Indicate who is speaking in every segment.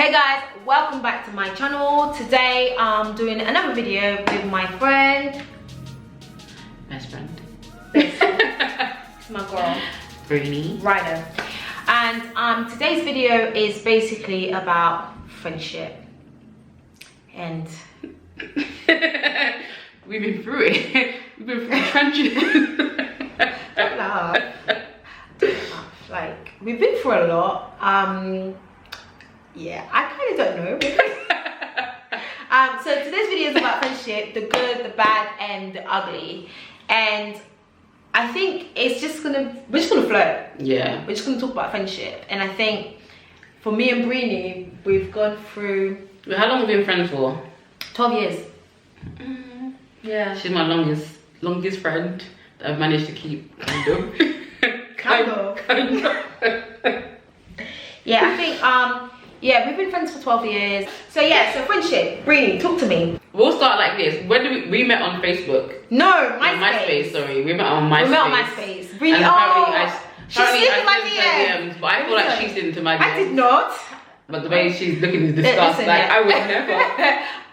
Speaker 1: Hey guys, welcome back to my channel. Today I'm doing another video with my friend.
Speaker 2: Best friend.
Speaker 1: It's my girl.
Speaker 2: Breeny.
Speaker 1: Ryder. And today's video is basically about friendship. And
Speaker 2: we've been through it. We've been through friendship.
Speaker 1: don't laugh. Don't laugh. Like, we've been through a lot. Yeah, I kind of don't know. So today's video is about friendship, the good, the bad, and the ugly. And I think we're just gonna flow.
Speaker 2: Yeah.
Speaker 1: We're just gonna talk about friendship. And I think for me and Breeny, we've gone through.
Speaker 2: How long have we been friends for?
Speaker 1: 12 years. Yeah.
Speaker 2: She's my longest friend that I've managed to keep, kind of.
Speaker 1: Kind of. Yeah, I think yeah, we've been friends for 12 years. So yeah, so friendship. Breeny, talk to me.
Speaker 2: We'll start like this. When did we met on Facebook?
Speaker 1: No,
Speaker 2: MySpace. Sorry, we met on MySpace.
Speaker 1: We met on MySpace. Breeny,
Speaker 2: and apparently
Speaker 1: she slid into my
Speaker 2: DMs, but I feel like she slid into my DMs.
Speaker 1: I did not.
Speaker 2: But the way she's looking is disgusting.
Speaker 1: Listen,
Speaker 2: like,
Speaker 1: yeah.
Speaker 2: I would never.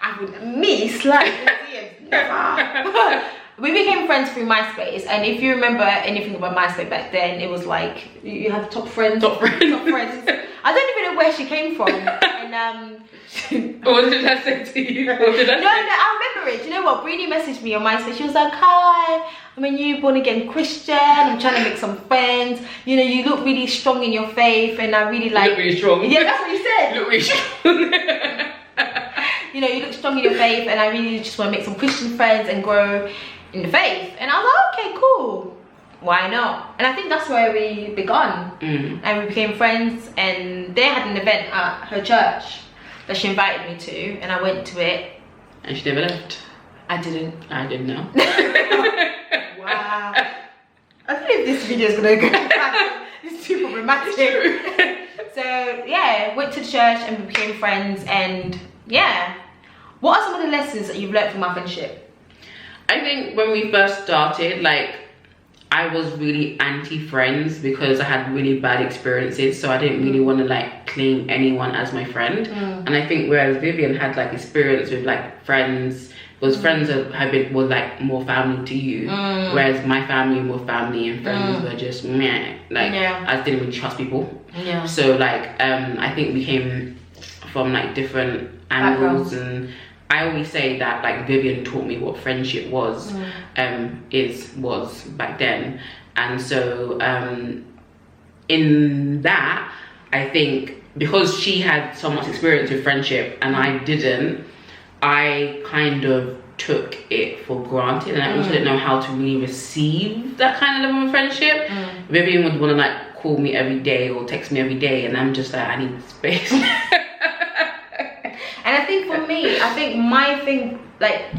Speaker 1: I would, me slide in the DMs, never. We became friends through MySpace, and if you remember anything about MySpace back then, it was like you had top friends. Top friends. I don't even know where she came from. And
Speaker 2: what did I say to you? What did I say?
Speaker 1: No, I remember it. Do you know what? Breeny messaged me on MySpace. She was like, "Hi, I'm a new born again Christian. I'm trying to make some friends. You know, you look really strong in your faith, and I really like."
Speaker 2: You look really strong.
Speaker 1: Yeah, that's what you said.
Speaker 2: You look really strong.
Speaker 1: You know, you look strong in your faith, and I really just want to make some Christian friends and grow in the faith. And I was like, okay, cool, why not? And I think that's where we began. And we became friends, and they had an event at her church that she invited me to, and I went to it.
Speaker 2: And she never left.
Speaker 1: I didn't.
Speaker 2: I didn't know.
Speaker 1: Wow. I don't know if this video is gonna go back. It's too problematic. So yeah, went to the church and we became friends. And yeah, what are some of the lessons that you've learned from our friendship?
Speaker 2: I think when we first started, like, I was really anti-friends because I had really bad experiences, so I didn't really want to like claim anyone as my friend. And I think whereas Vivian had like experience with like friends, because friends were like more family to you, whereas my family were family and friends were just meh. Like, I didn't really trust people. Yeah. So like I think we came from like different angles. And I always say that like Vivian taught me what friendship was back then. And so in that, I think because she had so much experience with friendship and I didn't, I kind of took it for granted, and I also didn't know how to really receive that kind of level of friendship. Vivian would want to like call me every day or text me every day, and I'm just like, I need space.
Speaker 1: And I think for me, I think my thing, like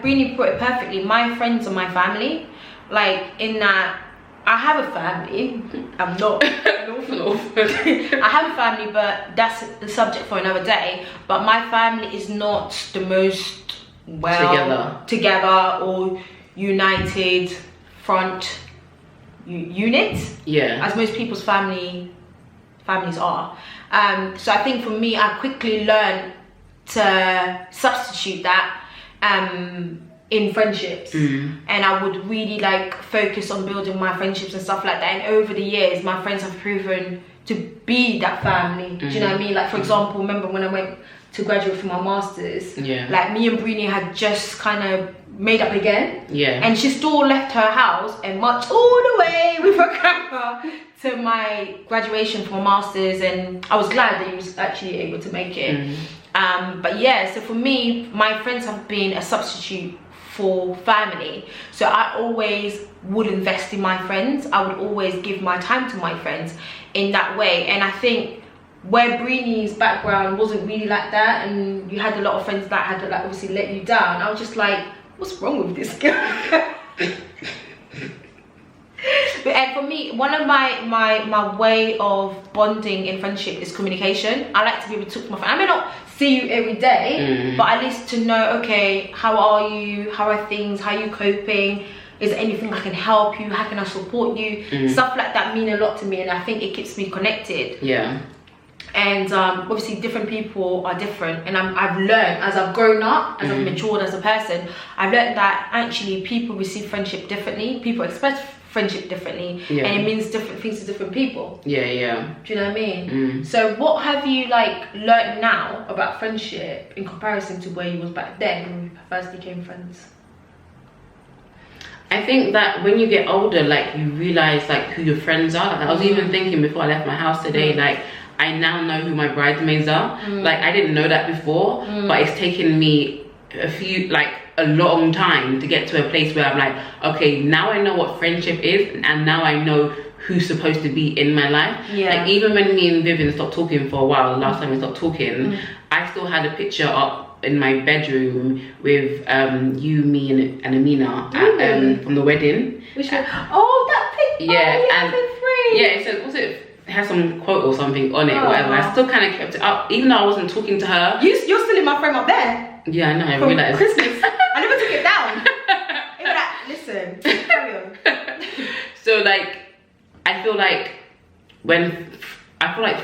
Speaker 1: Breeny put it perfectly, my friends are my family. Like, in that, I have a family. I'm not an orphan. I have a family, but that's the subject for another day. But my family is not the most together or united front unit. Yeah. As most people's families are. So I think for me, I quickly learned to substitute that in friendships, and I would really like focus on building my friendships and stuff like that. And over the years, my friends have proven to be that family. Do you know what I mean? Like, for example, remember when I went to graduate for my masters, like me and Breeny had just kind of made up again, and she still left her house and marched all the way with her camera to my graduation for my masters, and I was glad that he was actually able to make it. But yeah, so for me, my friends have been a substitute for family. So I always would invest in my friends. I would always give my time to my friends in that way. And I think where Breeny's background wasn't really like that, and you had a lot of friends that had to like obviously let you down, I was just like, what's wrong with this girl? And for me, one of my way of bonding in friendship is communication. I like to be able to talk to my friend. I may not see you every day, but at least to know, okay, how are you? How are things? How are you coping? Is there anything I can help you? How can I support you? Stuff like that mean a lot to me, and I think it keeps me connected. Yeah. And obviously different people are different, and I've learned as I've grown up, as I've matured as a person, I've learned that actually people receive friendship differently, people express friendship differently, and it means different things to different people. Do you know what I mean? So what have you like learned now about friendship in comparison to where you was back then when we first became friends?
Speaker 2: I think that when you get older, like you realize like who your friends are. Like, I was even thinking before I left my house today, like I now know who my bridesmaids are. Like I didn't know that before, but it's taken me a long time to get to a place where I'm like, okay, now I know what friendship is, and now I know who's supposed to be in my life. Like even when me and Vivian stopped talking for a while, the last time we stopped talking, I still had a picture up in my bedroom with you, me, and Amina from the wedding.
Speaker 1: That picture.
Speaker 2: It said, it has some quote or something on it, whatever. I still kind of kept it up, even though I wasn't talking to her.
Speaker 1: You're still in my frame up there.
Speaker 2: Yeah, I know. I realized.
Speaker 1: Christmas. I never took it down. Listen, carry on.
Speaker 2: So like, I feel like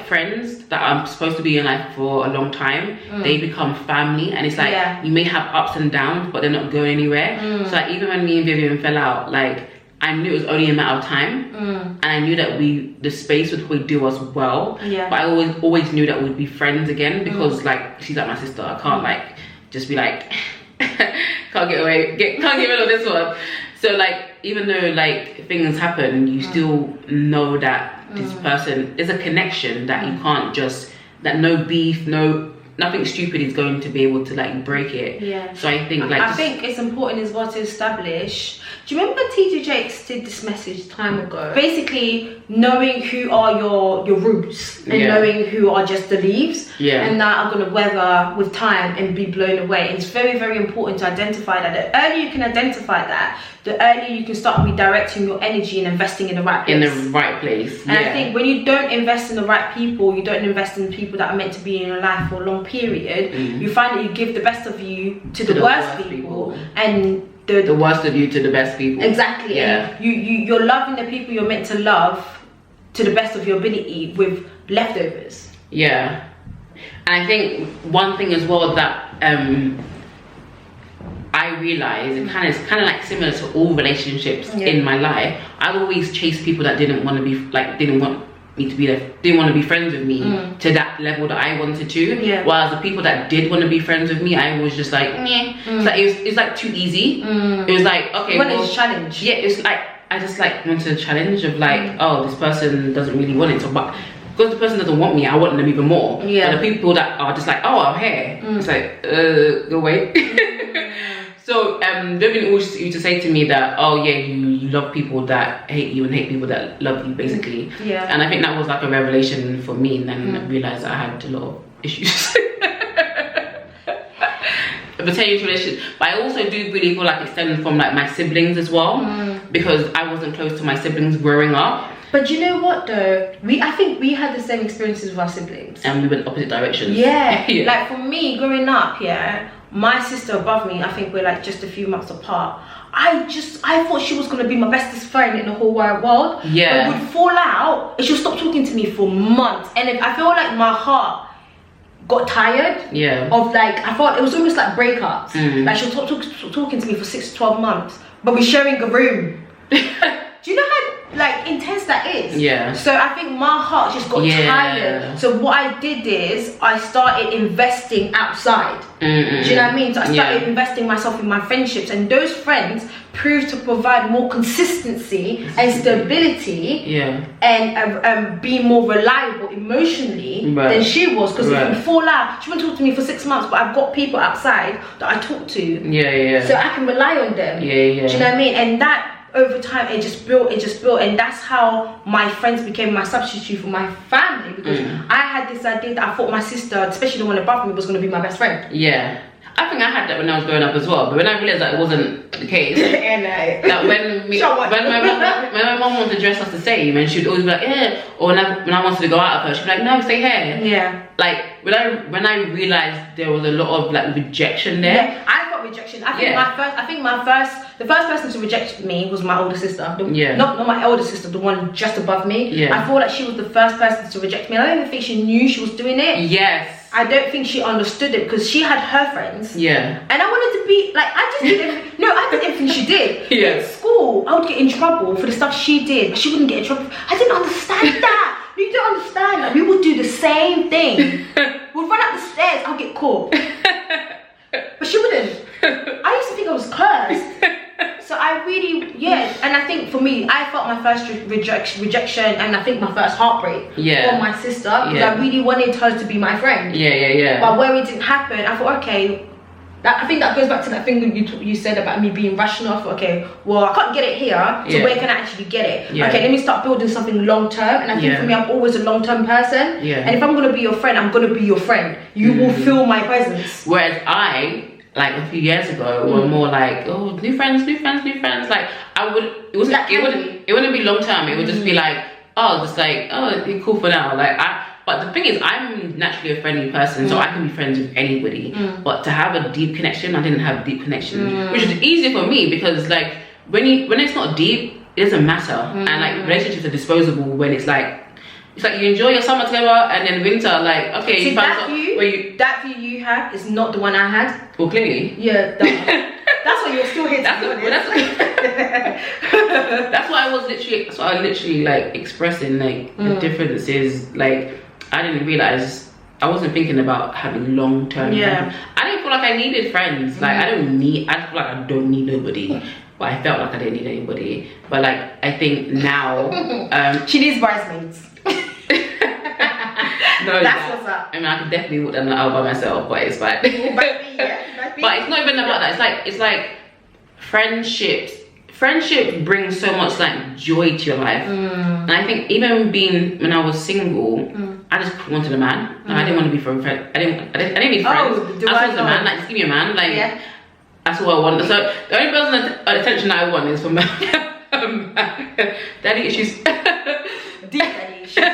Speaker 2: friends that are supposed to be in life for a long time, they become family, and it's like you may have ups and downs, but they're not going anywhere. So like, even when me and Vivian fell out, like I knew it was only a matter of time, and I knew that the space would do us well. But I always knew that we'd be friends again, because like she's like my sister. I can't like just be like can't get rid of this one. So like, even though like things happen, you still know that this person is a connection that you can't just, that no beef, nothing stupid is going to be able to like break it. So I think like
Speaker 1: I think it's important as well to establish. Do you remember TJ Jakes did this message time ago? Basically knowing who are your roots, and knowing who are just the leaves, and that are going to weather with time and be blown away. And it's very, very important to identify that. The earlier you can identify that, the earlier you can start redirecting your energy and investing in the right place. And I think when you don't invest in the right people, you don't invest in people that are meant to be in your life for a long period, you find that you give the best of you to the worst people, and the
Speaker 2: worst of you to the best people.
Speaker 1: Exactly. And you're loving the people you're meant to love to the best of your ability with leftovers.
Speaker 2: And I think one thing as well that I realized, it kind of like similar to all relationships in my life, I always chased people that didn't want to be like, didn't want me to be there, didn't want to be friends with me to that level that I wanted to. Whereas the people that did want to be friends with me, I was just like, it's like it's like too easy. It was like, okay,
Speaker 1: well, challenge.
Speaker 2: It's like I just like wanted a challenge of like, oh, this person doesn't really want it, so but because the person doesn't want me, I want them even more. But the people that are just like, oh, I'm here, it's like, go away. So Vivian always used to say to me that, oh yeah, you love people that hate you and hate people that love you, basically. And I think that was like a revelation for me, and then I realized that I had a lot of issues. Pertaining to relationships, but I also do really feel like it stemmed from like my siblings as well, because I wasn't close to my siblings growing up.
Speaker 1: But you know what though, I think we had the same experiences with our siblings,
Speaker 2: and we went opposite directions.
Speaker 1: Like for me growing up, my sister above me, I think we're like just a few months apart. I thought she was gonna be my bestest friend in the whole wide world. But we'd fall out and she'll stop talking to me for months, and I feel like my heart got tired of like, I thought it was almost like breakups. Like she'll stop talking to me for 6 to 12 months, but we're sharing a room. Do you know how like intense that is? So I think my heart just got tired. So what I did is I started investing outside. Do you know what I mean? So I started investing myself in my friendships, and those friends proved to provide more consistency and stability, and be more reliable emotionally than she was. Because if we fall out, she wouldn't talk to me for 6 months, but I've got people outside that I talk to. So I can rely on them. Do you know what I mean? And that over time it just built, and that's how my friends became my substitute for my family, because I had this idea that I thought my sister, especially the one above me, was going to be my best friend.
Speaker 2: I think I had that when I was growing up as well, but when I realized that it wasn't the case, that when my mom wanted to dress us the same, and she'd always be like, or when I wanted to go out of her, she'd be like, no, stay here. Like when I realized there was a lot of like rejection there.
Speaker 1: I got rejection. I think the first person to reject me was my older sister. Not my older sister, the one just above me. I feel like she was the first person to reject me. I don't even think she knew she was doing it.
Speaker 2: Yes.
Speaker 1: I don't think she understood it because she had her friends. And I wanted to be like, I did everything she did. In school, I would get in trouble for the stuff she did, but she wouldn't get in trouble. I didn't understand that. You don't understand that. We would do the same thing. We'd run up the stairs, I'll get caught. But she wouldn't. I used to think I was cursed. So I really, and I think for me, I felt my first rejection and I think my first heartbreak from my sister because I really wanted her to be my friend. But where it didn't happen, I thought, okay, I think that goes back to that thing you said about me being rational. I thought, okay, well, I can't get it here, so where can I actually get it? Okay, let me start building something long term. And I think for me, I'm always a long term person. And if I'm gonna be your friend, I'm gonna be your friend. You will feel my presence.
Speaker 2: Whereas like a few years ago, were more like, oh, new friends. Like it wouldn't be long term. It would just be like, oh, just like, oh, it's cool for now. But the thing is, I'm naturally a friendly person, so I can be friends with anybody. But to have a deep connection, I didn't have deep connection, which is easier for me because like when it's not deep, it doesn't matter. And like relationships are disposable when it's like you enjoy your summer together and then winter, like, okay,
Speaker 1: see, that view you have is not the one I had.
Speaker 2: Well, clearly.
Speaker 1: Yeah, that's why you're still here. That's
Speaker 2: what I was literally like expressing like the differences. Like I didn't realize I wasn't thinking about having long-term friends. I didn't feel like I needed friends. Like I feel like I don't need nobody. But I felt like I didn't need anybody. But like I think now
Speaker 1: she needs bridesmaids.
Speaker 2: No, that's what's up. I mean, I could definitely walk down the aisle by myself, but it's fine. But it's not even about that. It's like friendships. Friendship brings so much like joy to your life. And I think even when I was single, I just wanted a man. I didn't want to be for a friend. I didn't need friends. I just wanted a man. Like, just give me a man. Like that's all I want. So the only person attention that I want is from daddy issues.
Speaker 1: Deep daddy issues.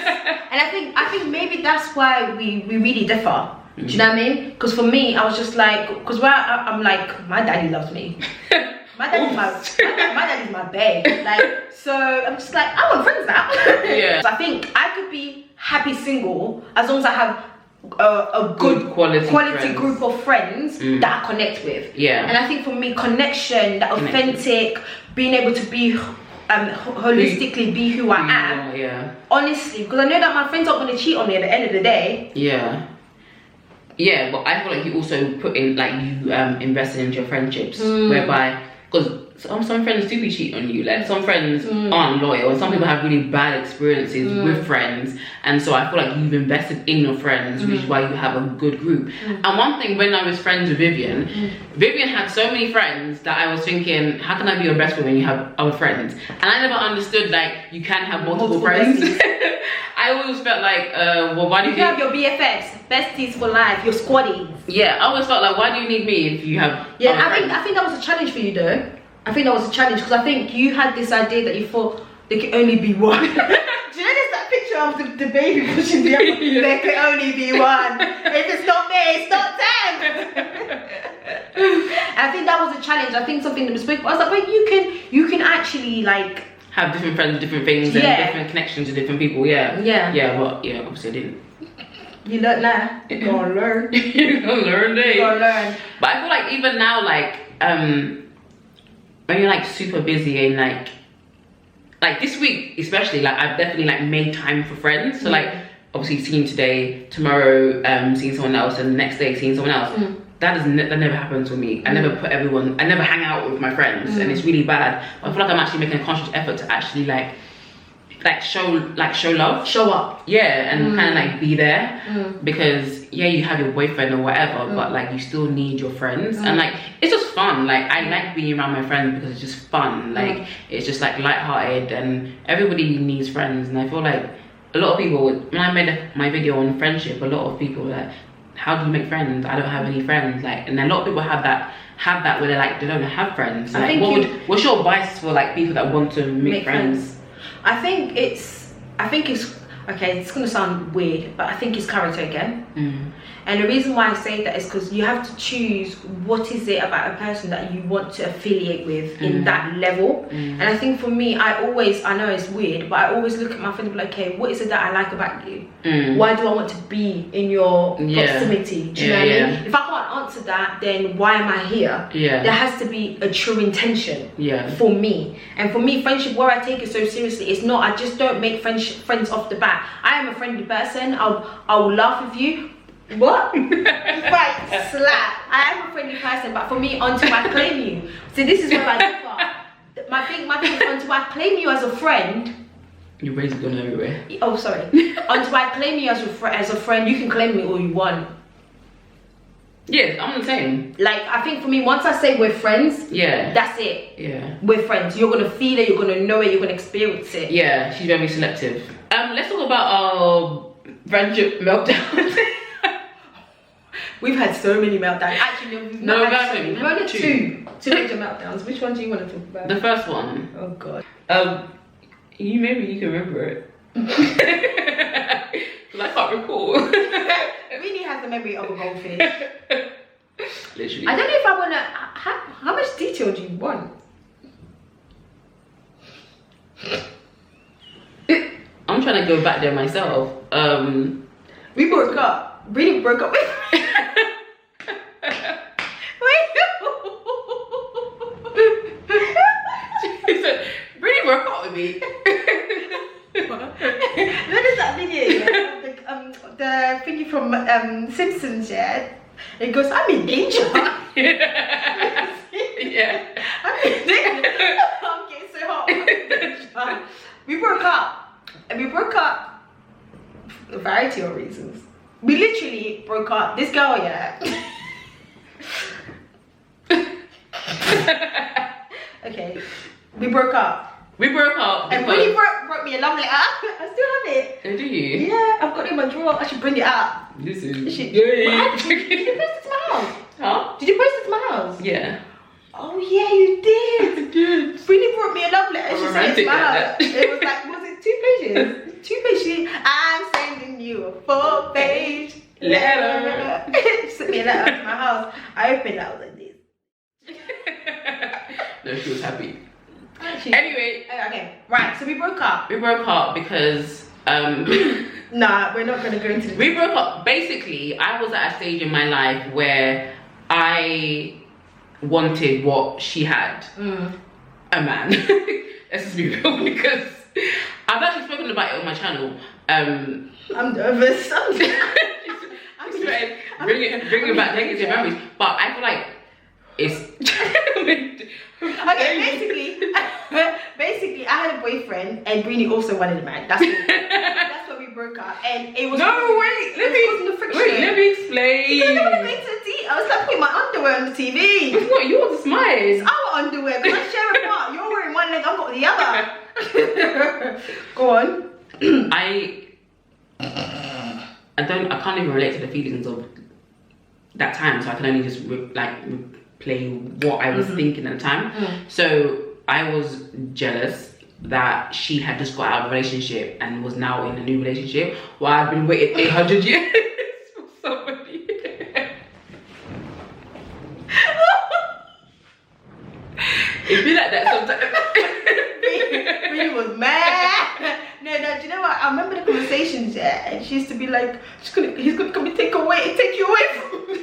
Speaker 1: And I think maybe that's why we really differ. Do you know what I mean? Because for me, I was just like, because I'm like, my daddy loves me. My daddy's my babe. Like, so I'm just like, I want friends now. So I think I could be happy single as long as I have a good quality group of friends that I connect with. And I think for me, connection, that authentic, being able to be holistically be who I am. Honestly, because I know that my friends aren't going to cheat on me at the end of the day.
Speaker 2: But I feel like you also put in, like, you invested into your friendships, whereby, because some friends do be cheating on you. Like, some friends aren't loyal, and some people have really bad experiences with friends. And so I feel like you've invested in your friends, which is why you have a good group. And one thing, when I was friends with Vivian had so many friends that I was thinking, how can I be your best friend when you have other friends? And I never understood, like, you can have multiple friends. I always felt like, well, why do you
Speaker 1: have your BFFs, besties for life, your squaddies?
Speaker 2: I always felt like, why do you need me if you have
Speaker 1: I think that was a challenge for you though. I think that was a challenge because I think you had this idea that you thought there could only be one. Do you know there's that picture of the baby pushing the other? There could only be one. If it's not me, it's not them. And I think that was a challenge. I think something that was spoken. I was like, but you can actually like
Speaker 2: have different friends, different things, and different connections to different people. But obviously I didn't.
Speaker 1: You learn that. You're gonna learn.
Speaker 2: You're gonna learn,
Speaker 1: You're gonna learn.
Speaker 2: But I feel like even now, like when you're like super busy and like this week especially, like I've definitely like made time for friends. So like obviously seeing today, tomorrow seeing someone else, and the next day seeing someone else. That never happens with me. I never hang out with my friends, and it's really bad. But I feel like I'm actually making a conscious effort to actually like show love, show up, and kind of like be there, because you have your boyfriend or whatever, but like you still need your friends, and like it's just fun. Like I like being around my friends because it's just fun. Like it's just like lighthearted, and everybody needs friends. And I feel like a lot of people, when I made my video on friendship, a lot of people were like, how do you make friends? I don't have any friends. Like, and a lot of people have that where they're like, they don't have friends. Like, what's your advice for like people that want to make friends?
Speaker 1: I think it's okay, it's gonna sound weird, but I think it's character again. And the reason why I say that is because you have to choose what is it about a person that you want to affiliate with in that level. And I think for me, I know it's weird, but I always look at my friends and be like, okay, what is it that I like about you? Why do I want to be in your proximity? Do you know what I mean? If I can't answer that, then why am I here? There has to be a true intention for me. And for me, friendship, where I take it so seriously, it's not, I just don't make friends off the bat. I am a friendly person. I will laugh with you. What? Right, slap. I am a friendly person, but for me, until I claim you. See, this is where I differ. My thing is, until I claim you as a friend.
Speaker 2: Your brain's gone everywhere.
Speaker 1: Oh, sorry. Until I claim you as a friend, you can claim me all you want.
Speaker 2: Yes, I'm the same.
Speaker 1: Like, I think for me, once I say we're friends, that's it. We're friends. You're gonna feel it, you're gonna know it, you're gonna experience it.
Speaker 2: Yeah, she's very selective. Let's talk about our friendship meltdowns.
Speaker 1: We've had so many meltdowns. Actually, we've had two major meltdowns. Which one do you want to talk about?
Speaker 2: The first one.
Speaker 1: Oh God.
Speaker 2: Maybe you can remember it. Because I can't recall.
Speaker 1: Breeny has the memory of a goldfish.
Speaker 2: Literally.
Speaker 1: I don't know if I wanna. How much detail do you want?
Speaker 2: I'm trying to go back there myself.
Speaker 1: We broke up. Breeny broke up with me.
Speaker 2: Breeny broke up with me.
Speaker 1: What is that video? The thingy from Simpsons, yeah? It goes, I'm in danger.
Speaker 2: Yeah.
Speaker 1: I'm in danger. I'm getting so hot. We broke up. And we broke up for a variety of reasons. We literally broke up. This girl, yeah. Okay. We broke up.
Speaker 2: We broke up.
Speaker 1: And Breeny wrote me a love letter. I still have it.
Speaker 2: Oh, do you?
Speaker 1: Yeah, I've got it in my drawer. I should bring it out.
Speaker 2: Listen.
Speaker 1: Did you post it to my house?
Speaker 2: Huh?
Speaker 1: Did you post it to my house?
Speaker 2: Yeah.
Speaker 1: Oh yeah, you did.
Speaker 2: I did.
Speaker 1: Breeny brought me a love letter. She sent it to my house. It was like, was it 2 pages? 2 pages. I'm sending you a 4-page letter. She sent me a letter to my house. I opened it. I was like this.
Speaker 2: No, she was happy. Anyway.
Speaker 1: Okay, right. So we broke up.
Speaker 2: We broke up because
Speaker 1: nah, we're not gonna go into this.
Speaker 2: We broke up. Basically, I was at a stage in my life where I wanted what she had. A man. Let's just be real, because I've actually spoken about it on my channel. I'm
Speaker 1: nervous.
Speaker 2: Bringing back negative memories, but I feel like it's
Speaker 1: okay. Basically, I had a boyfriend, and Breeny also wanted a man. That's why we broke up, and it was
Speaker 2: let me explain.
Speaker 1: Because I don't want to go into the tea. I was like putting my underwear on the TV.
Speaker 2: It's not yours, it's mine.
Speaker 1: It's our underwear because I share a part. You're wearing one leg, I've got the other. Go on.
Speaker 2: I can't even relate to the feelings of that time, so I can only just replay what I was thinking at the time. So I was jealous that she had just got out of a relationship and was now in a new relationship while I've been waiting 800 years for somebody. It'd be like that sometimes.
Speaker 1: Breeny was mad. No, do you know what? I remember the conversations, yeah, and she used to be like, he's gonna come and take you away from me.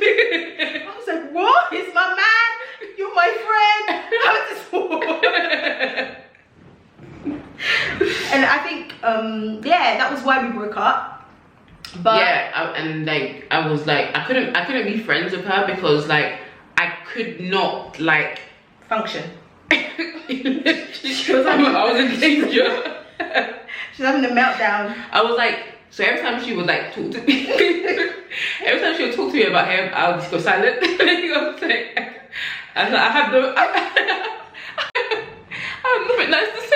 Speaker 1: I was like, what? He's my man. You're my friend. How is this work? And I think, yeah, that was why we broke up. But
Speaker 2: yeah, I was like, I couldn't be friends with her because like I could not
Speaker 1: function.
Speaker 2: She was like, I was in danger.
Speaker 1: She's having a meltdown.
Speaker 2: I was like, so every time she would like talk to me, every time she would talk to me about him, I would just go silent. You know what I'm saying? I was like, I have nothing nice to say.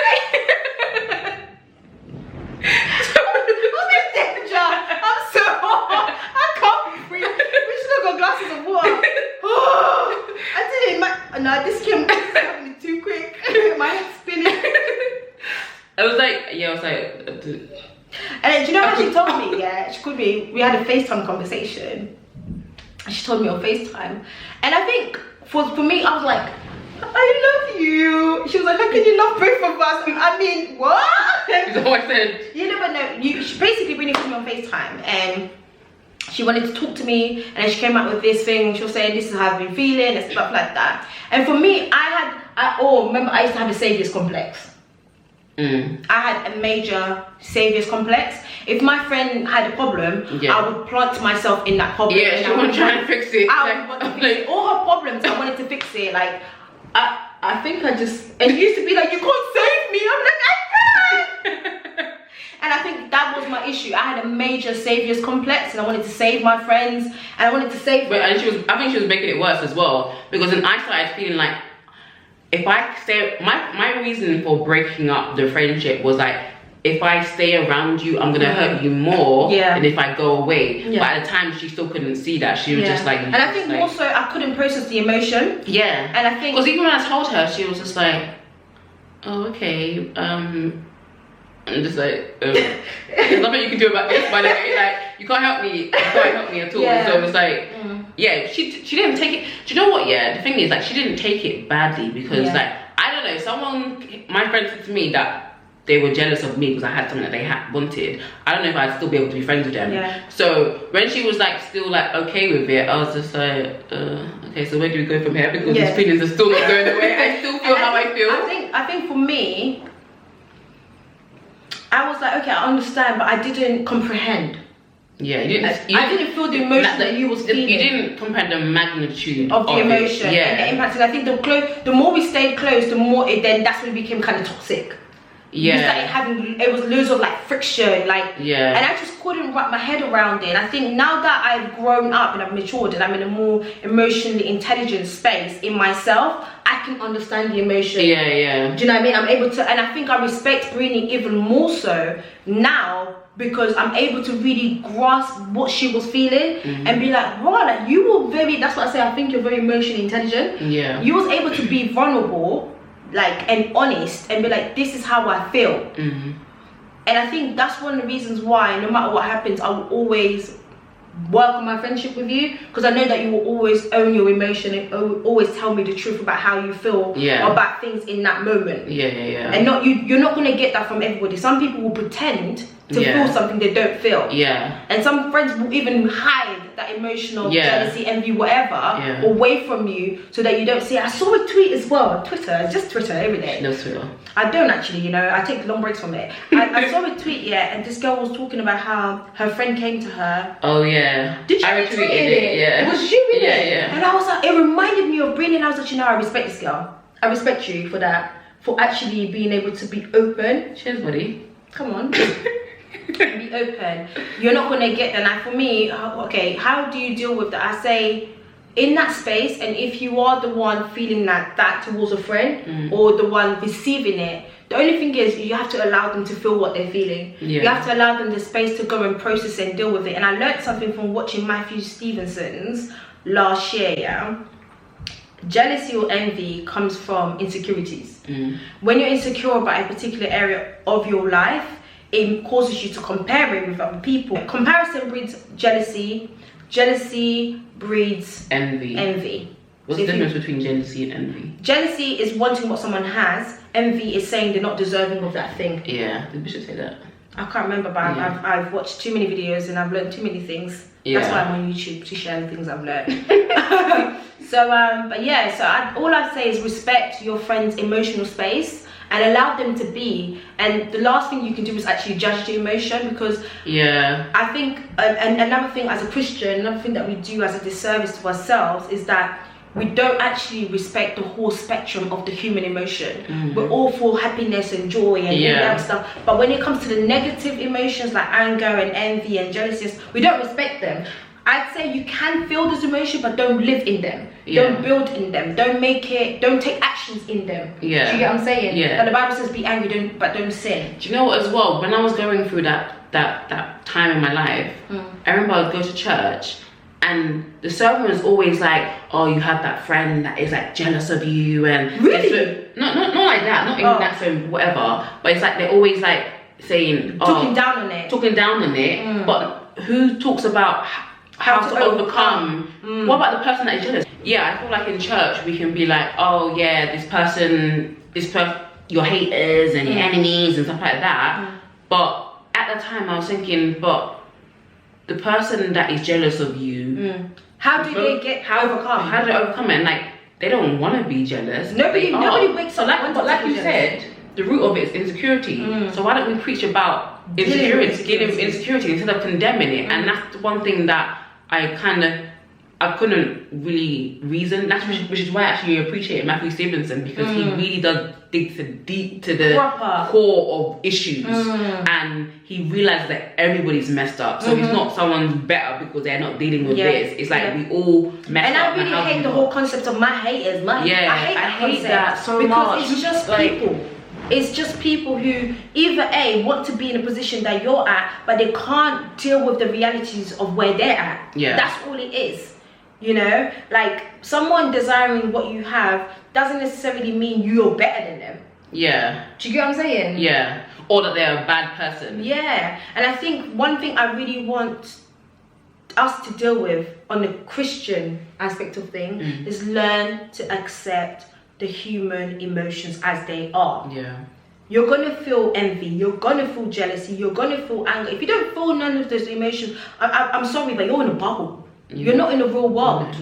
Speaker 1: I'm in danger. I'm so hot. I can't breathe. We should have got glasses of water. I didn't. No, this came happening too quick. My head's spinning.
Speaker 2: I was like,
Speaker 1: and then, do you know how she told me? Yeah, she called me. We had a FaceTime conversation, She told me on FaceTime. And I think for me, I was like, I love you. She was like, how can you love both of us? I mean, what?
Speaker 2: That's what I said.
Speaker 1: You never know. She basically really called me on FaceTime and she wanted to talk to me, and then she came out with this thing. She was saying, this is how I've been feeling and stuff like that. And for me, remember I used to have a savior's complex. I had a major savior's complex. If my friend had a problem, I would plant myself in that problem.
Speaker 2: Yeah, she would try and fix it.
Speaker 1: I would want to fix it. All her problems, I wanted to fix it. Like, I think I just, and it used to be like, you can't save me. I'm like, I can't. And I think that was my issue. I had a major savior's complex, and I wanted to save my friends, and I wanted to save them.
Speaker 2: And I think she was making it worse as well, because then I started feeling like, if I stay, my reason for breaking up the friendship was like, if I stay around you, I'm gonna hurt you more than if I go away. But at the time, she still couldn't see that. She was just like,
Speaker 1: and I think also I couldn't process the emotion.
Speaker 2: Yeah.
Speaker 1: And I think,
Speaker 2: because even when I told her, she was just like, oh, okay. I'm just like, there's nothing you can do about this, by the way. Like, you can't help me. You can't help me at all. So it's like, she didn't take it. Do you know what? Yeah, the thing is, like, she didn't take it badly because, like, I don't know. My friend said to me that they were jealous of me because I had something that they wanted. I don't know if I'd still be able to be friends with them. So when she was like still like okay with it, I was just like, okay, so where do we go from here? Because these feelings are still not going away. I still feel how I feel.
Speaker 1: I think for me, I was like, okay, I understand, but I didn't comprehend.
Speaker 2: Yeah,
Speaker 1: I didn't feel the emotion that you was feeling.
Speaker 2: You didn't comprehend the magnitude
Speaker 1: of the emotion and the impact. And I think the more we stayed close, the more that's when it became kind of toxic. It was loads of like friction, like, and I just couldn't wrap my head around it. And I think now that I've grown up and I've matured and I'm in a more emotionally intelligent space in myself, I can understand the emotion. Do you know what I mean? I'm able to, and I think I respect Breeny even more so now because I'm able to really grasp what she was feeling and be like, wow, like you were very, that's what I say, I think you're very emotionally intelligent. You was able to be vulnerable, like, and honest and be like, this is how I feel. And I think that's one of the reasons why no matter what happens, I will always work on my friendship with you, because I know that you will always own your emotion and always tell me the truth about how you feel about things in that moment. And you're not going to get that from everybody. Some people will pretend to feel something they don't feel. And some friends will even hide that emotional jealousy, envy, whatever, away from you so that you don't see it. I saw a tweet as well. Twitter, just Twitter every day.
Speaker 2: No Twitter.
Speaker 1: I don't actually, you know, I take long breaks from it. I saw a tweet, and this girl was talking about how her friend came to her.
Speaker 2: Oh yeah.
Speaker 1: Did you
Speaker 2: retweet it? Yeah.
Speaker 1: Was you in it? And I was like, it reminded me of Breeny, and I was like, you know, I respect this girl. I respect you for that, for actually being able to be open.
Speaker 2: Cheers, buddy.
Speaker 1: Come on. Be open. You're not gonna get that. And for me, okay, how do you deal with that? I say, in that space, and if you are the one feeling that towards a friend or the one receiving it, the only thing is you have to allow them to feel what they're feeling. You have to allow them the space to go and process and deal with it. And I learned something from watching Matthew Stevenson's last year. Jealousy or envy comes from insecurities. When you're insecure about a particular area of your life, it causes you to compare it with other people. Comparison breeds jealousy. Jealousy breeds envy.
Speaker 2: What's the difference between jealousy and envy?
Speaker 1: Jealousy is wanting what someone has. Envy is saying they're not deserving of that thing.
Speaker 2: Yeah, we should say that.
Speaker 1: I can't remember, but I've watched too many videos and I've learned too many things. That's why I'm on YouTube, to share the things I've learned. So, all I'd say is respect your friend's emotional space and allow them to be. And the last thing you can do is actually judge the emotion, because I think another thing as a Christian, another thing that we do as a disservice to ourselves is that we don't actually respect the whole spectrum of the human emotion. We're all for happiness and joy and all that stuff, but when it comes to the negative emotions like anger and envy and jealousy, we don't respect them. I'd say you can feel this emotion, but don't live in them. Don't build in them. Don't take actions in them. Do you get what I'm saying? And the Bible says be angry, but don't sin.
Speaker 2: Do you know what as well? When I was going through that time in my life, I remember I would go to church and the sermon was always like, oh, you have that friend that is like jealous of you, and
Speaker 1: really?
Speaker 2: Not like that, not in that sense, whatever. But it's like they're always like saying,
Speaker 1: talking down on it.
Speaker 2: But who talks about how to overcome. What about the person that is jealous? Yeah, I feel like in church we can be like, oh yeah, this person, your haters and your enemies and stuff like that. But at the time I was thinking, but the person that is jealous of you,
Speaker 1: how do they overcome?
Speaker 2: How do they overcome it? And like, they don't want to be jealous.
Speaker 1: Nobody wakes up.
Speaker 2: But like you said, the root of it is insecurity. So why don't we preach about insecurity instead of condemning it? And that's the one thing that I couldn't really reason. That's which is why I actually appreciate Matthew Stevenson, because he really does dig deep to the core of issues, and he realizes that everybody's messed up. So it's not someone's better because they're not dealing with this. It's like we all mess up.
Speaker 1: And I really hate the whole concept of my haters. I hate that so much. Because it's just people. It's just people who either want to be in a position that you're at, but they can't deal with the realities of where they're at. That's all it is. You know, like someone desiring what you have doesn't necessarily mean you're better than them. Do you get what I'm saying?
Speaker 2: Or that they're a bad person.
Speaker 1: And I think one thing I really want us to deal with on the Christian aspect of things is learn to accept the human emotions as they are. You're gonna feel envy, you're gonna feel jealousy, you're gonna feel anger. If you don't feel none of those emotions, I'm sorry, but you're in a bubble. You're not in the real world.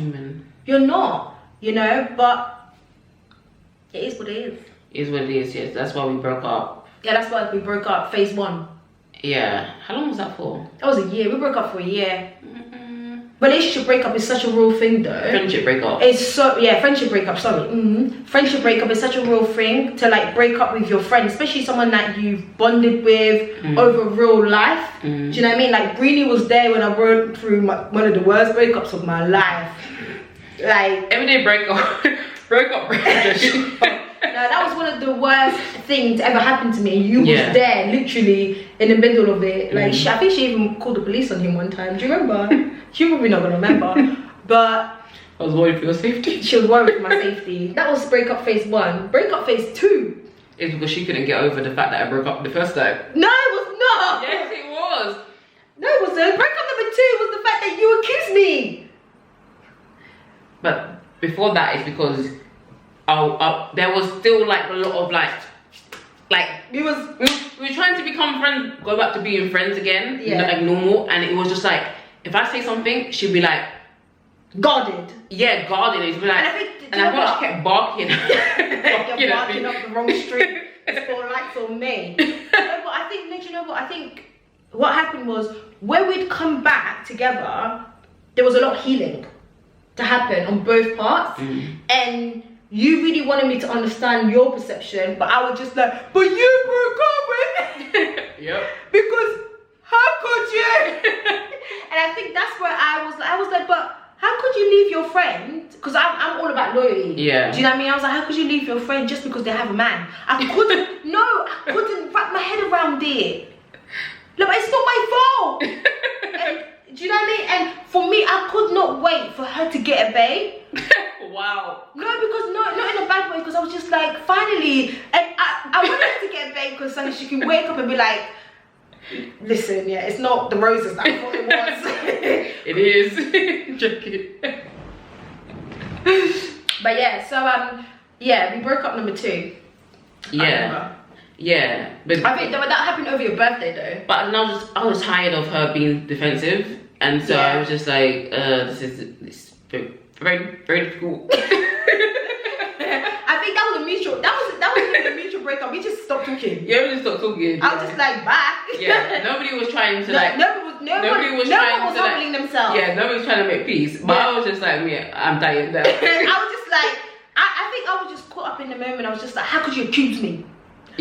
Speaker 1: You're not, you know, but it is what it is.
Speaker 2: It is what it is, yes. That's why we broke up.
Speaker 1: That's why we broke up, phase 1.
Speaker 2: How long was that for?
Speaker 1: That was a year. We broke up for a year. Relationship breakup is such a real thing though.
Speaker 2: Friendship breakup.
Speaker 1: It's so, friendship breakup, sorry. Friendship breakup is such a real thing, to like break up with your friend, especially someone that you've bonded with over real life. Do you know what I mean? Like Breeny was there when I went through one of the worst breakups of my life. Like
Speaker 2: everyday breakup. breakup.
Speaker 1: No, that was one of the worst things to ever happen to me. You was there, literally in the middle of it. Like I think she even called the police on him one time. Do you remember? You're probably not gonna remember, but
Speaker 2: I was worried for your safety.
Speaker 1: She was worried for my safety. That was breakup phase 1. Breakup phase 2
Speaker 2: is because she couldn't get over the fact that I broke up the first time.
Speaker 1: No, it was not.
Speaker 2: Yes, it was.
Speaker 1: No, it wasn't. Breakup number 2 was the fact that you accused me.
Speaker 2: But before that, it's because there was still like a lot of like we were trying to become friends, go back to being friends again, like normal, and it was just like, if I say something, she'd be like
Speaker 1: guarded.
Speaker 2: Guarded. It'd be like, and I thought she kept barking.
Speaker 1: You're barking up the wrong street. It's for lights on me. No, but I think, you know what? I think what happened was when we'd come back together, there was a lot of healing to happen on both parts, and you really wanted me to understand your perception, but I was just like, but you broke up with me. Because how could you? And I think that's where I was like, but how could you leave your friend? Because I'm all about loyalty. Do you know what I mean? I was like, how could you leave your friend just because they have a man? I couldn't wrap my head around it. Look, it's not my fault. And, do you know what I mean? And for me, I could not wait for her to get a babe.
Speaker 2: Wow.
Speaker 1: No, because not in a bad way, because I was just like, finally, and I wanted her to get a babe because so she can wake up and be like, listen, it's not the roses that I thought it was.
Speaker 2: It is. Joking.
Speaker 1: But so we broke up number 2.
Speaker 2: But
Speaker 1: I think that happened over your birthday though.
Speaker 2: But I was tired of her being defensive, and so I was just like, this is very, very difficult.
Speaker 1: I think that was a mutual breakup. We just stopped talking.
Speaker 2: We just stopped talking.
Speaker 1: I was just like, bye.
Speaker 2: Nobody was trying to like.
Speaker 1: Nobody was humbling themselves.
Speaker 2: Nobody was trying to make peace. But I was just like, I'm dying there.
Speaker 1: I was just like, I think I was just caught up in the moment. I was just like, how could you accuse me?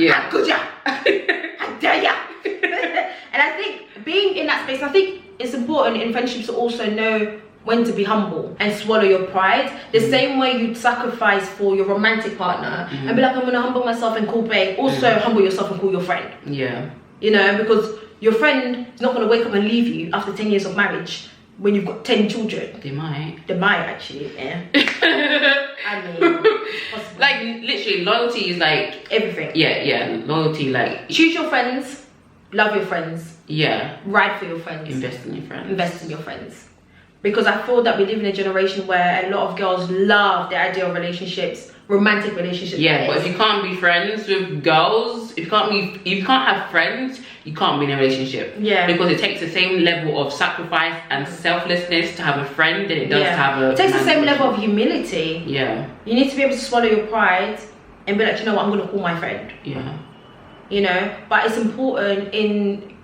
Speaker 1: How could ya? How dare ya? And I think being in that space, I think it's important in friendships to also know when to be humble and swallow your pride. The same way you'd sacrifice for your romantic partner and be like, I'm gonna humble myself and call babe. Also humble yourself and call your friend. You know, because your friend is not gonna wake up and leave you after 10 years of marriage when you've got 10 children.
Speaker 2: They might actually,
Speaker 1: I mean,
Speaker 2: like literally loyalty is like
Speaker 1: everything.
Speaker 2: Loyalty, like
Speaker 1: choose your friends, love your friends,
Speaker 2: ride
Speaker 1: for your friends,
Speaker 2: invest in your friends.
Speaker 1: Invest in your friends. because I feel that we live in a generation where a lot of girls love the idea of relationships, romantic relationships.
Speaker 2: Yeah, but if you can't be friends with girls, if you can't have friends, you can't be in a relationship.
Speaker 1: Yeah.
Speaker 2: Because it takes the same level of sacrifice and selflessness to have a friend than it does to have a...
Speaker 1: It takes the same level of humility.
Speaker 2: Yeah.
Speaker 1: You need to be able to swallow your pride and be like, you know what, I'm going to call my friend.
Speaker 2: Yeah.
Speaker 1: You know, but it's important in...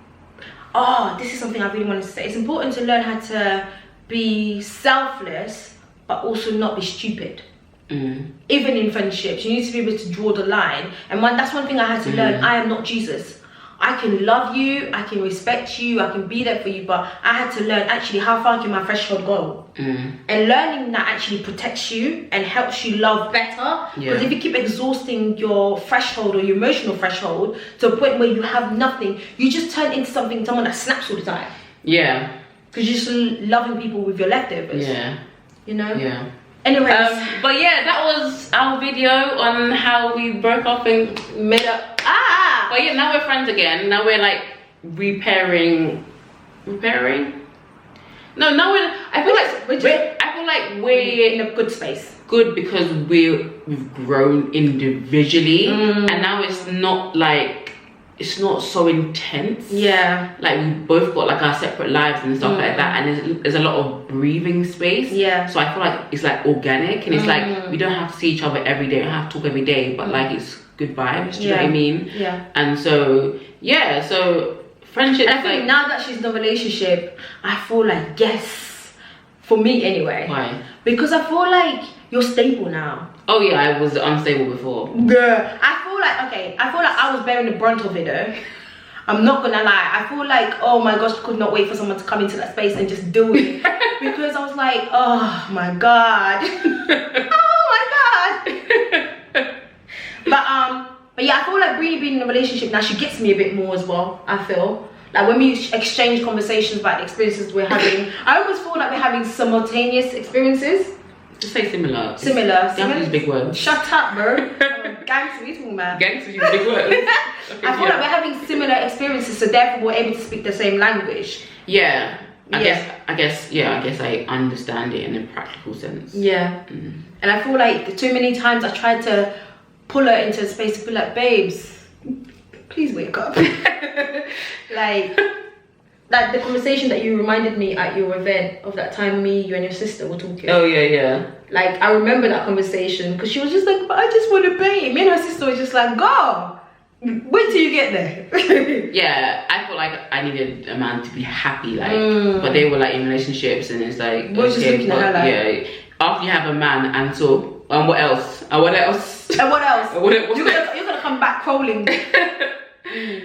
Speaker 1: Oh, this is something I really wanted to say. It's important to learn how to be selfless, but also not be stupid. Even in friendships, you need to be able to draw the line. And that's one thing I had to learn. I am not Jesus. I can love you, I can respect you, I can be there for you, but I had to learn actually how far can my threshold go. And learning that actually protects you and helps you love better. Because if you keep exhausting your threshold or your emotional threshold to a point where you have nothing, you just turn into someone that snaps all the time.
Speaker 2: Yeah.
Speaker 1: Because you're just loving people with your leftovers.
Speaker 2: Yeah.
Speaker 1: You know?
Speaker 2: Yeah.
Speaker 1: Anyways.
Speaker 2: But yeah, that was our video on how we broke up and made up. But yeah, now we're friends again. Now we're like repairing. No, now I feel like we're
Speaker 1: in a good space.
Speaker 2: Good because we've grown individually, and now it's not so intense.
Speaker 1: Yeah.
Speaker 2: Like we both got like our separate lives and stuff like that, and there's a lot of breathing space. Yeah. So I feel like it's like organic, and it's like we don't have to see each other every day, we don't have to talk every day, but like it's good vibes. Do you know what I mean? Yeah. And so yeah, so friendship.
Speaker 1: I think now that she's in a relationship, I feel like yes, for me anyway.
Speaker 2: Why?
Speaker 1: Because I feel like you're stable now.
Speaker 2: Oh yeah, I was unstable before.
Speaker 1: Yeah. I feel like I was bearing the brunt of it though. I'm not gonna lie. I feel like, oh my gosh, could not wait for someone to come into that space and just do it. Because I was like, oh my god. Oh my god. But yeah, I feel like Breeny being in a relationship now, she gets me a bit more as well, I feel. Like when we exchange conversations about the experiences we're having, I always feel like we're having simultaneous experiences.
Speaker 2: Just say similar.
Speaker 1: Similar.
Speaker 2: Don't use big words.
Speaker 1: Shut up, bro. Gangster, what are you talking about?
Speaker 2: Gangster use big words. Okay,
Speaker 1: I feel like we're having similar experiences, so therefore we're able to speak the same language.
Speaker 2: Yeah. I guess I understand it in a practical sense.
Speaker 1: Yeah. And I feel like too many times I tried to pull her into a space to be like, babes, please wake up. like the conversation that you reminded me at your event of that time me, you and your sister were talking.
Speaker 2: Oh yeah.
Speaker 1: Like I remember that conversation because she was just like, but I just want to babe. Me and her sister was just like, go. Wait till you get there.
Speaker 2: Yeah, I felt like I needed a man to be happy, like, but they were like in relationships, and it's like,
Speaker 1: we're just looking at her like,
Speaker 2: yeah. After you have a man, and so. What else? What else?
Speaker 1: You're gonna come back crawling.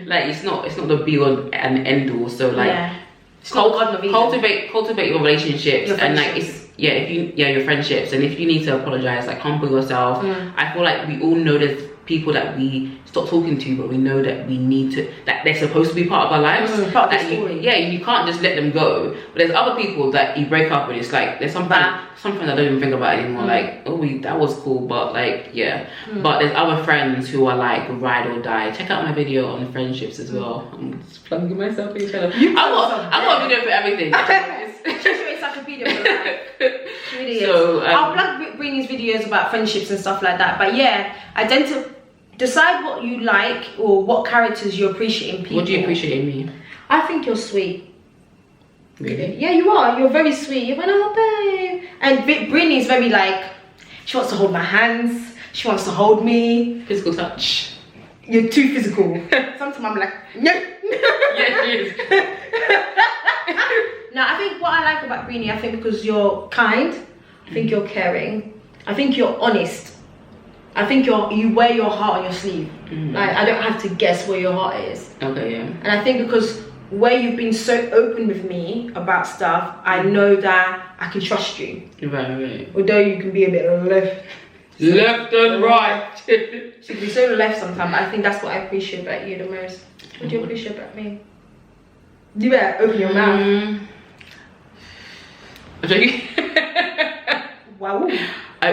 Speaker 2: Like it's not the be all and end all. So like, cultivate your relationships, and like your friendships, and if you need to apologize, like humble yourself. I feel like we all know there's people that we stop talking to, but we know that we need to, that they're supposed to be part of our lives.
Speaker 1: Part of the story.
Speaker 2: You can't just let them go. But there's other people that you break up with. It's like there's something I don't even think about anymore. Like, oh, that was cool, but like, yeah. But there's other friends who are like ride or die. Check out my video on friendships as well. I'm just plugging myself in. I got a video for everything.
Speaker 1: She's your encyclopedia for life. She really is. So, I'll plug Breeny's videos about friendships and stuff like that. But yeah, decide what you like or what characters you appreciate in people.
Speaker 2: What do you appreciate in me?
Speaker 1: I think you're sweet.
Speaker 2: Really?
Speaker 1: Yeah, you are. You're very sweet. You're like, oh babe. And Breeny is very like, she wants to hold my hands. She wants to hold me.
Speaker 2: Physical touch.
Speaker 1: You're too physical. Sometimes I'm like, no.
Speaker 2: Yeah, she is.
Speaker 1: No, I think what I like about Breeny, I think because you're kind, I think you're caring, I think you're honest, I think you wear your heart on your sleeve. Like I don't have to guess where your heart is.
Speaker 2: Okay, yeah. And
Speaker 1: I think because where you've been so open with me about stuff, I know that I can trust you.
Speaker 2: Right.
Speaker 1: Although you can be a bit
Speaker 2: left and right.
Speaker 1: She can be so left sometimes, but I think that's what I appreciate about you the most. What do you appreciate about me? You better open your mouth. Wow.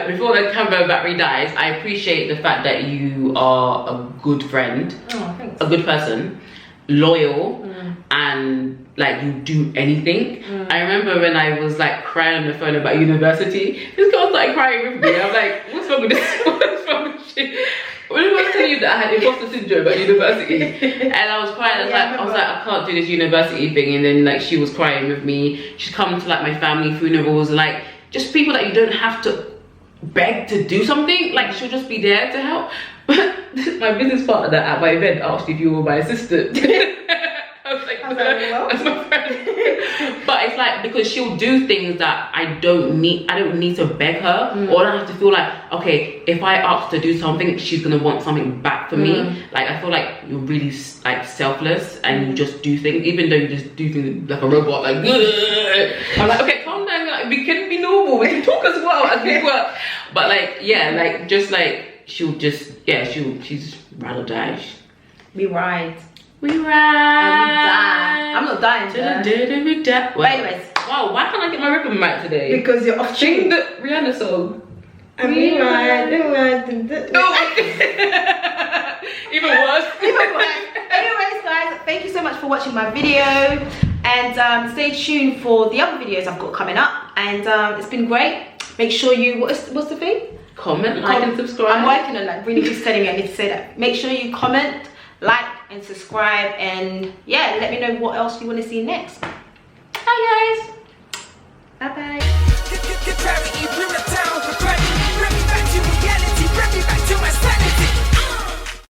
Speaker 2: Before the camera battery dies, I appreciate the fact that you are a good friend,
Speaker 1: oh, thanks.
Speaker 2: a good person, loyal, and like you do anything. I remember when I was like crying on the phone about university, this girl started crying with me. I'm like, what's wrong with this? What's wrong with you? When I was telling you that I had imposter syndrome at university, and I was crying, I was like, I can't do this university thing. And then like she was crying with me. She's come to like my family funerals, like just people that you don't have to beg to do something. Like she'll just be there to help. But my business partner at my event asked if you were my assistant. I was like, well, that's my friend. But it's like, because she'll do things that I don't need to beg her, or I don't have to feel like, okay, if I ask to do something, she's gonna want something back for me. Like I feel like you're really like selfless, and you just do things, even though you just do things like a robot, like I'm like, okay, calm down, like, we can be normal, we can talk as well as we work. But like, yeah, like just like she'll just, yeah, she's ride or die.
Speaker 1: We ride.
Speaker 2: We ride.
Speaker 1: And we die. I'm not dying today.
Speaker 2: We die.
Speaker 1: But anyways.
Speaker 2: Wow, why can't I get my rhythm mic today?
Speaker 1: Because you're off
Speaker 2: Sing the Rihanna song.
Speaker 1: And we ride.
Speaker 2: Oh. Even worse.
Speaker 1: Even worse. Anyways, guys, thank you so much for watching my video. And stay tuned for the other videos I've got coming up. And it's been great. Make sure you, what's the thing?
Speaker 2: Comment, like, and subscribe.
Speaker 1: I'm working on that. Really keep telling me I need to say that. Make sure you comment, like, and subscribe, and yeah, let me know what else you want to see next. Bye guys. Bye bye.